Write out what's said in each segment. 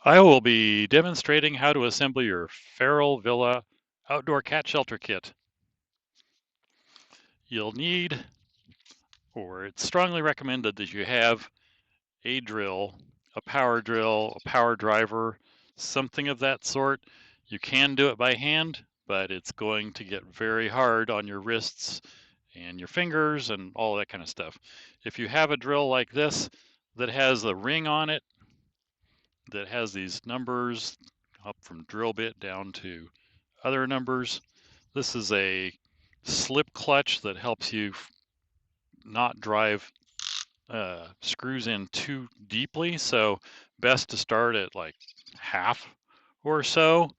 I will be demonstrating how to assemble your Feralvilla Outdoor Cat Shelter kit. You'll need, or it's strongly recommended that you have a drill, a power driver, something of that sort. You can do it by hand, but it's going to get very hard on your wrists and your fingers and all that kind of stuff. If you have a drill like this that has a ring on it, that has these numbers up from drill bit down to other numbers. This is a slip clutch that helps you not drive screws in too deeply. So best to start at like half or so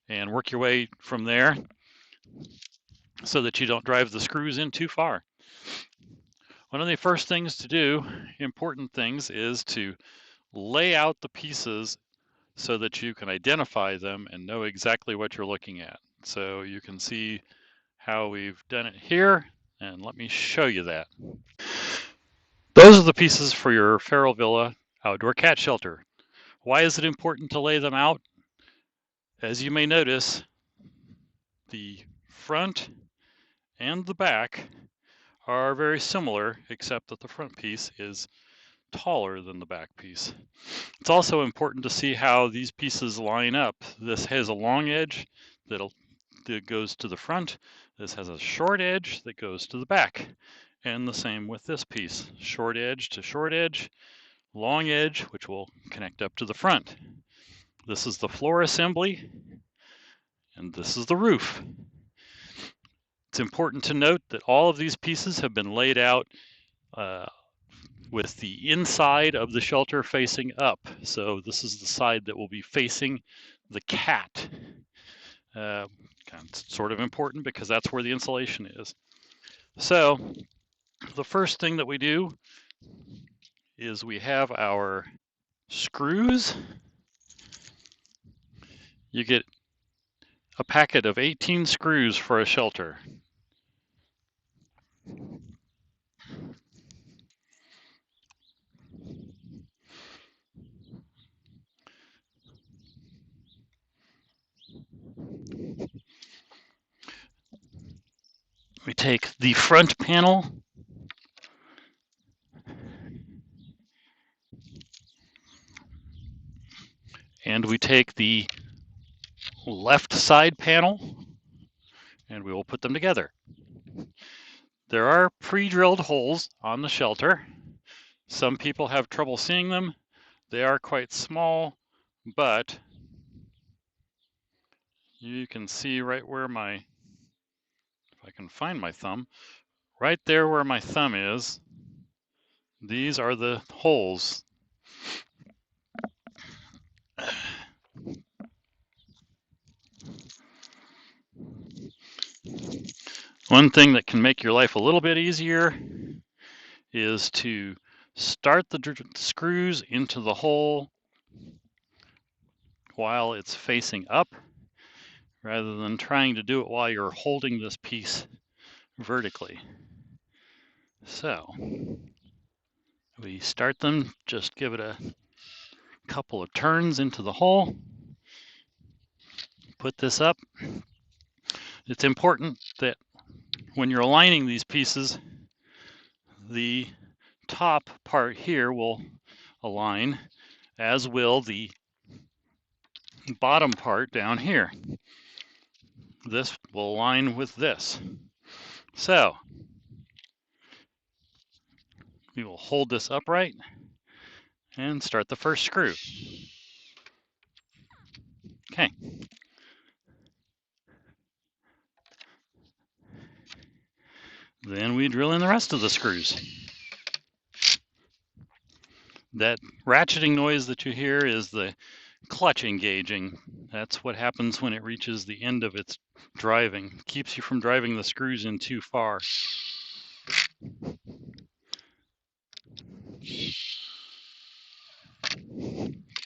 and work your way from there so that you don't drive the screws in too far. One of the first things to do, important things, is to lay out the pieces so that you can identify them and know exactly what you're looking at. So you can see how we've done it here, and let me show you that. Those are the pieces for your Feralvilla Outdoor Cat Shelter. Why is it important to lay them out? As you may notice, the front and the back are very similar, except that the front piece is taller than the back piece. It's also important to see how these pieces line up. This has a long edge that goes to the front. This has a short edge that goes to the back. And the same with this piece. Short edge to short edge, long edge, which will connect up to the front. This is the floor assembly, and this is the roof. It's important to note that all of these pieces have been laid out with the inside of the shelter facing up. So this is the side that will be facing the cat. It's sort of important because that's where the insulation is. So the first thing that we do is we have our screws. You get a packet of 18 screws for a shelter. We take the front panel and we take the left side panel and we will put them together. There are pre-drilled holes on the shelter. Some people have trouble seeing them. They are quite small, but you can see right where if I can find my thumb, right there where my thumb is, these are the holes. One thing that can make your life a little bit easier is to start the screws into the hole while it's facing up, rather than trying to do it while you're holding this piece vertically. So we start them, just give it a couple of turns into the hole, put this up. It's important that when you're aligning these pieces, the top part here will align, as will the bottom part down here. This will align with this. So we will hold this upright and start the first screw. Okay. Then we drill in the rest of the screws. That ratcheting noise that you hear is the clutch engaging. That's what happens when it reaches the end of its driving. Keeps you from driving the screws in too far.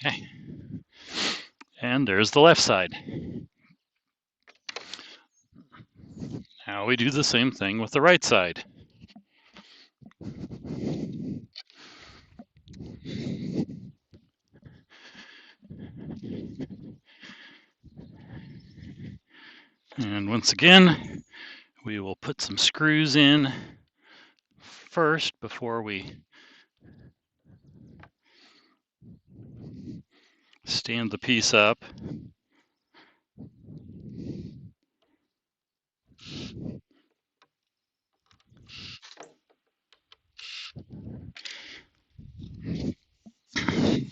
Okay. And there's the left side. Now we do the same thing with the right side. And once again, we will put some screws in first before we stand the piece up.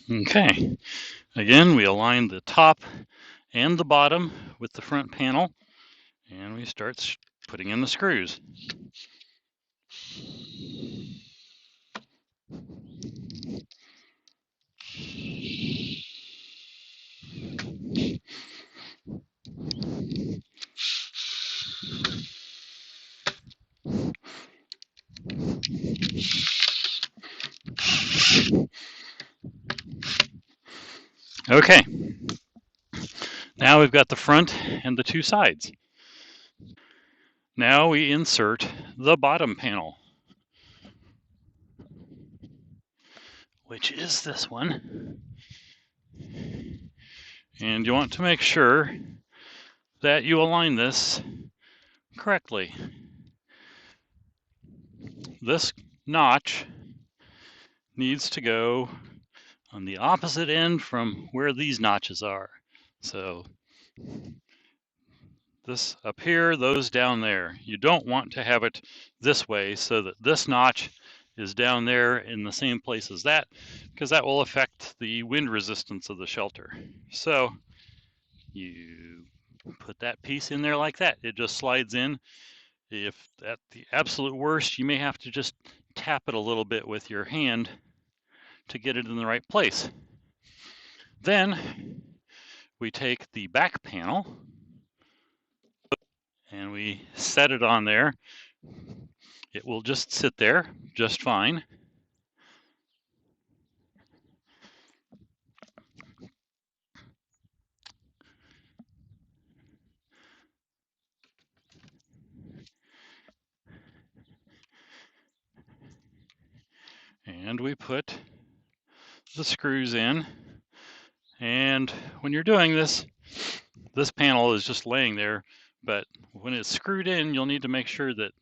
Okay, again, we align the top and the bottom with the front panel, and we start putting in the screws. Okay, now we've got the front and the two sides. Now we insert the bottom panel, which is this one. And you want to make sure that you align this correctly. This notch needs to go on the opposite end from where these notches are. So this up here, those down there. You don't want to have it this way so that this notch is down there in the same place as that, because that will affect the wind resistance of the shelter. So you put that piece in there like that. It just slides in. If at the absolute worst, you may have to just tap it a little bit with your hand to get it in the right place. Then we take the back panel and we set it on there. It will just sit there just fine. And we put the screws in. And when you're doing this, this panel is just laying there, but when it's screwed in, you'll need to make sure that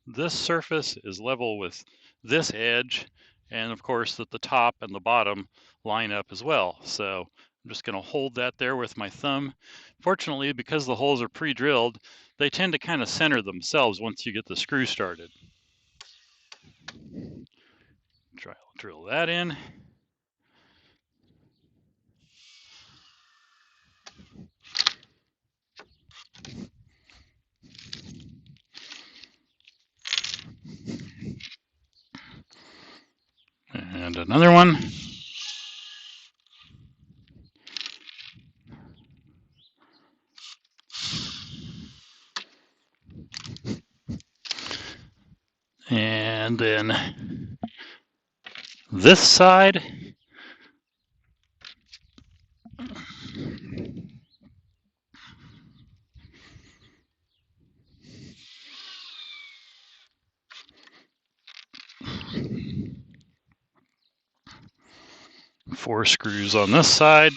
this surface is level with this edge, and of course that the top and the bottom line up as well. So I'm just going to hold that there with my thumb. Fortunately, because the holes are pre-drilled, they tend to kind of center themselves once you get the screw started. Drill that in. And another one. And then this side. Four screws on this side.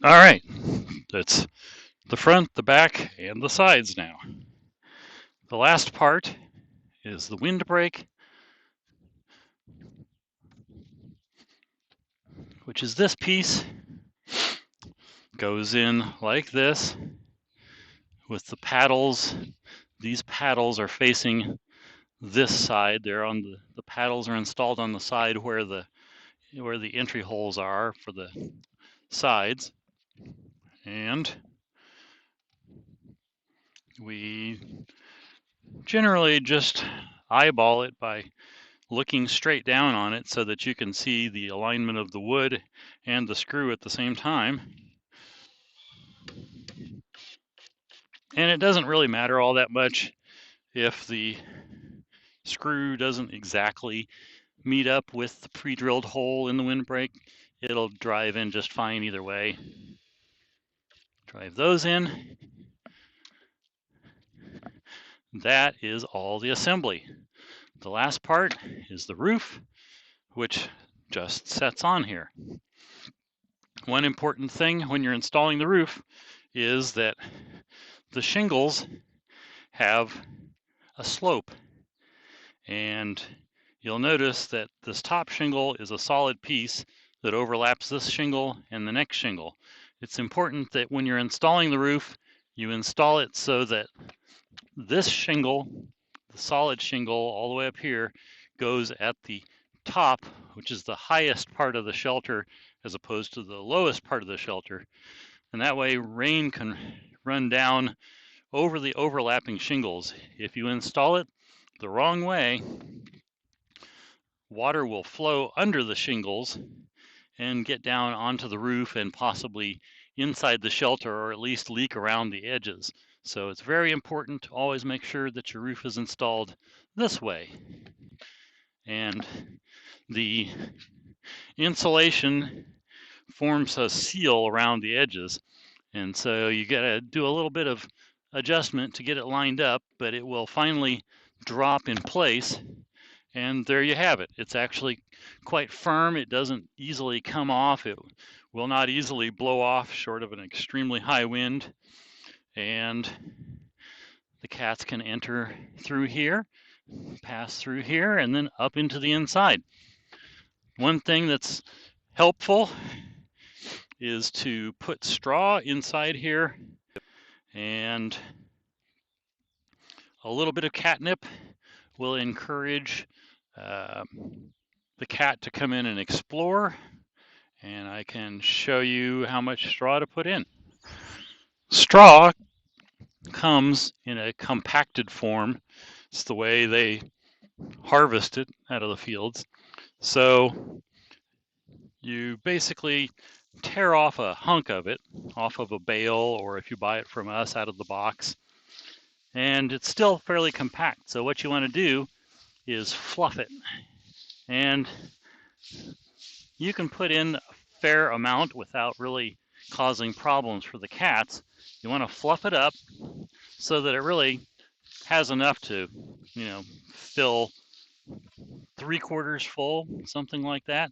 All right, that's the front, the back, and the sides now. The last part is the windbreak, which is this piece. Goes in like this with the paddles. These paddles are facing this side. They're on the paddles are installed on the side where the entry holes are for the sides. And we generally just eyeball it by looking straight down on it so that you can see the alignment of the wood and the screw at the same time. And it doesn't really matter all that much if the screw doesn't exactly meet up with the pre-drilled hole in the windbreak. It'll drive in just fine either way. Drive those in. That is all the assembly. The last part is the roof, which just sets on here. One important thing when you're installing the roof is that the shingles have a slope, and you'll notice that this top shingle is a solid piece that overlaps this shingle and the next shingle. It's important that when you're installing the roof, you install it so that this shingle, the solid shingle all the way up here, goes at the top, which is the highest part of the shelter, as opposed to the lowest part of the shelter. And that way rain can run down over the overlapping shingles. If you install it the wrong way, water will flow under the shingles and get down onto the roof and possibly inside the shelter, or at least leak around the edges. So it's very important to always make sure that your roof is installed this way. And the insulation forms a seal around the edges. And so you got to do a little bit of adjustment to get it lined up, but it will finally drop in place. And there you have it. It's actually quite firm. It doesn't easily come off. It will not easily blow off short of an extremely high wind. And the cats can enter through here, pass through here, and then up into the inside. One thing that's helpful is to put straw inside here, and a little bit of catnip will encourage the cat to come in and explore. And I can show you how much straw to put in. Straw comes in a compacted form. It's the way they harvest it out of the fields. So you basically tear off a hunk of it off of a bale, or if you buy it from us out of the box, and it's still fairly compact. So what you want to do is fluff it, and you can put in a fair amount without really causing problems for the cats. You want to fluff it up so that it really has enough to, fill 3/4 full, something like that,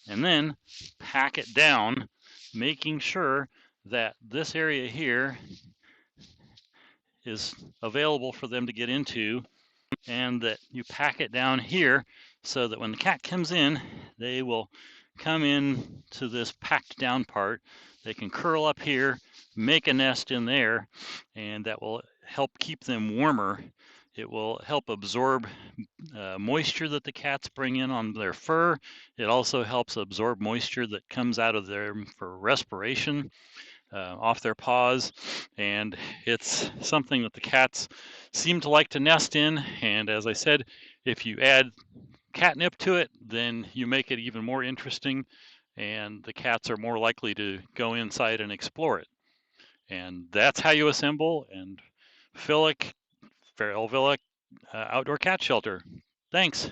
and then pack it down, making sure that this area here is available for them to get into, and that you pack it down here so that when the cat comes in, they will come in to this packed down part. They can curl up here, make a nest in there, and that will help keep them warmer. It will help absorb moisture that the cats bring in on their fur. It also helps absorb moisture that comes out of them for respiration off their paws. And it's something that the cats seem to like to nest in. And as I said, if you add catnip to it, then you make it even more interesting, and the cats are more likely to go inside and explore it. And that's how you assemble and Feralvilla Outdoor Cat Shelter. Thanks.